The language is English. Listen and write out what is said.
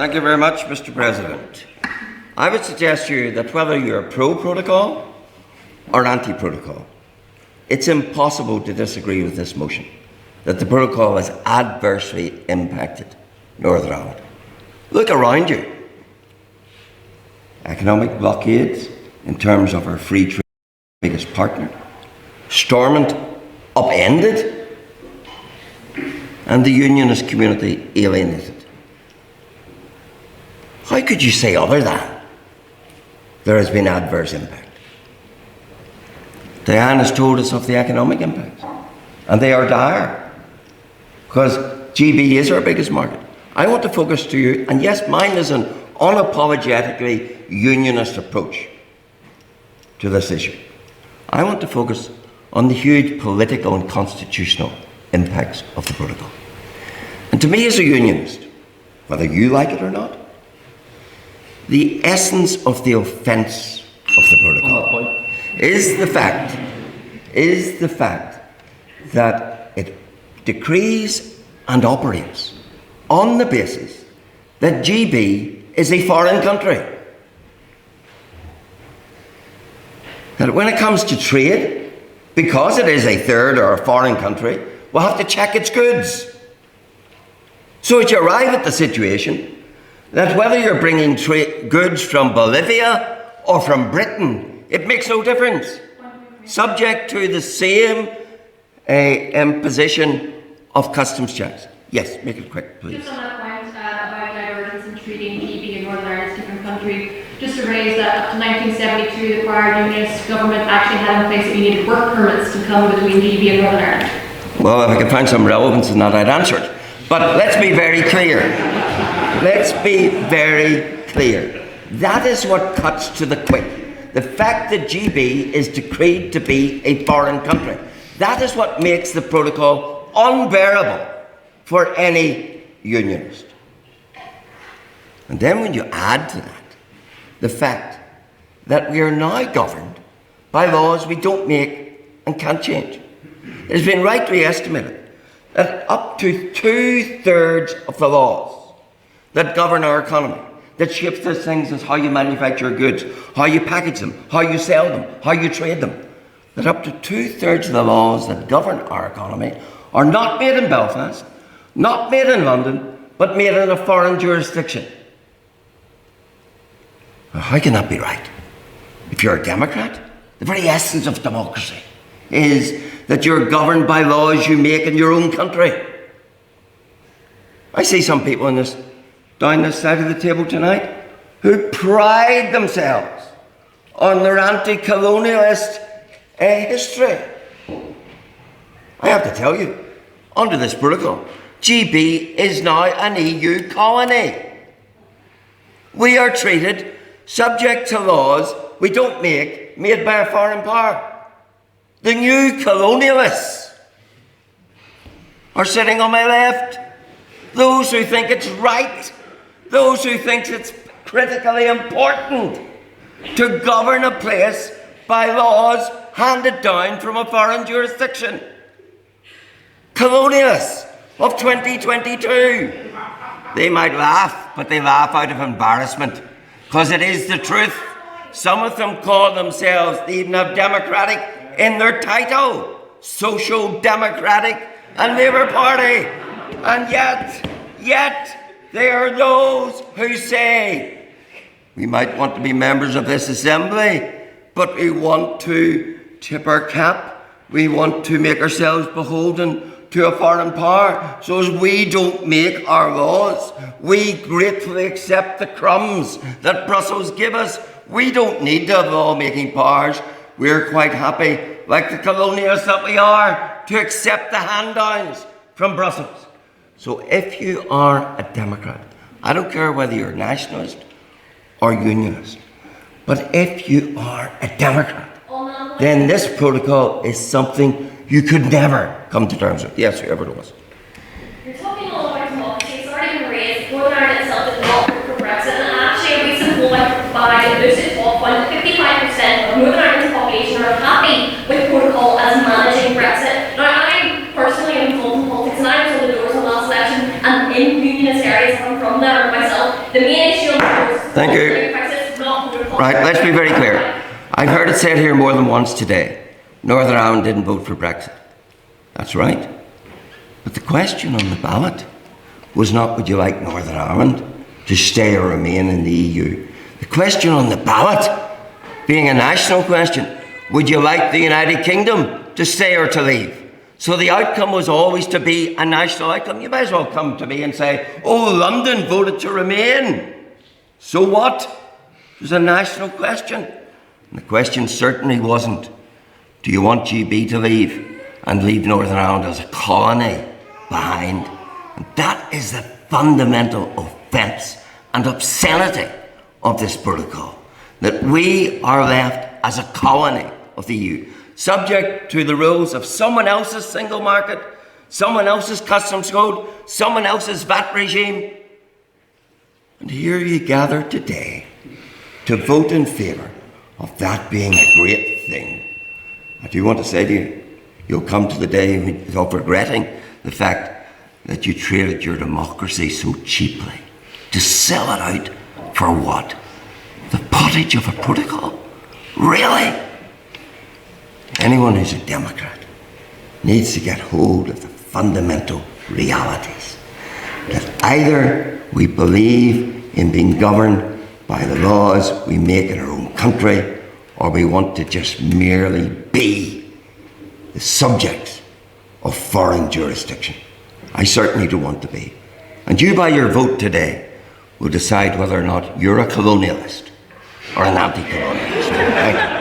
Thank you very much, Mr. President. I would suggest to you that whether you're pro-protocol or anti-protocol, it's impossible to disagree with this motion, that the protocol has adversely impacted Northern Ireland. Look around you. Economic blockades in terms of our free trade biggest partner, Stormont upended, and the unionist community alienated. How could you say other than there has been adverse impact? Diane has told us of the economic impacts, and they are dire, because GB is our biggest market. I want to focus to you, and yes, mine is an unapologetically unionist approach to this issue. I want to focus on the huge political and constitutional impacts of the protocol. And to me as a unionist, whether you like it or not, the essence of the offence of the protocol is the fact that it decrees and operates on the basis that GB is a foreign country. That when it comes to trade, because it is a third or a foreign country, we'll have to check its goods. So that you arrive at the situation that whether you're bringing goods from Bolivia or from Britain, it makes no difference, subject to the same imposition of customs checks. Yes, make it quick, please. Just on that point about divergence in treating GB and Northern Ireland as a different country, just to raise that up to 1972, the prior unionist government actually had in place that you needed work permits to come between GB and Northern Ireland. Well, if I could find some relevance in that, I'd answer it. But let's be very clear. Let's be very clear. That is what cuts to the quick. The fact that GB is decreed to be a foreign country. That is what makes the protocol unbearable for any unionist. And then when you add to that the fact that we are now governed by laws we don't make and can't change. It has been rightly estimated that up to 2/3 of the laws that govern our economy, that shape those things as how you manufacture goods, how you package them, how you sell them, how you trade them, that up to 2/3 of the laws that govern our economy are not made in Belfast, not made in London, but made in a foreign jurisdiction. Now, how can that be right? If you're a Democrat, the very essence of democracy is that you're governed by laws you make in your own country. I see some people down this side of the table tonight who pride themselves on their anti-colonialist history. I have to tell you, under this protocol, GB is now an EU colony. We are treated subject to laws we don't make, made by a foreign power. The new colonialists are sitting on my left. Those who think it's right, those who think it's critically important to govern a place by laws handed down from a foreign jurisdiction. Colonialists of 2022. They might laugh, but they laugh out of embarrassment, because it is the truth. Some of them call themselves, they even have democratic in their title, Social Democratic and Labour Party. And yet, they are those who say, we might want to be members of this assembly, but we want to tip our cap, we want to make ourselves beholden to a foreign power, so as we don't make our laws, we gratefully accept the crumbs that Brussels give us. We don't need to have law-making powers. We're quite happy, like the colonialists that we are, to accept the hand-downs from Brussels. So if you are a Democrat, I don't care whether you're a nationalist or unionist, but if you are a Democrat, then this protocol is something you could never come to terms with. Yes, whoever it was. You're talking a lot about democracy. It's already been raised. Northern Ireland itself did not vote for Brexit, and actually a recent poll by Lucid found 55% of Northern Ireland's population are happy with protocol as managing Brexit. Now, I personally am involved in politics, and I was on the doors in the last election, and in unionist areas, I'm from there myself, the The main issue is Thank you. crisis, not voter Right, let's be very clear. I've heard it said here more than once today, Northern Ireland didn't vote for Brexit. That's right. But the question on the ballot was not, would you like Northern Ireland to stay or remain in the EU? The question on the ballot, being a national question, would you like the United Kingdom to stay or to leave? So the outcome was always to be a national outcome. You might as well come to me and say, oh, London voted to remain. So what? It was a national question. And the question certainly wasn't, do you want GB to leave and leave Northern Ireland as a colony behind? And that is the fundamental offence and obscenity of this protocol, that we are left as a colony of the EU, subject to the rules of someone else's single market, someone else's customs code, someone else's VAT regime. And here you gather today to vote in favour of that being a great thing. I do want to say to you, you'll come to the day of regretting the fact that you traded your democracy so cheaply to sell it out for what? The pottage of a protocol? Really? Anyone who's a Democrat needs to get hold of the fundamental realities. That either we believe in being governed by the laws we make in our own country, or we want to just merely be the subjects of foreign jurisdiction. I certainly do want to be. And you, by your vote today, will decide whether or not you're a colonialist or an anti-colonialist. Thank you.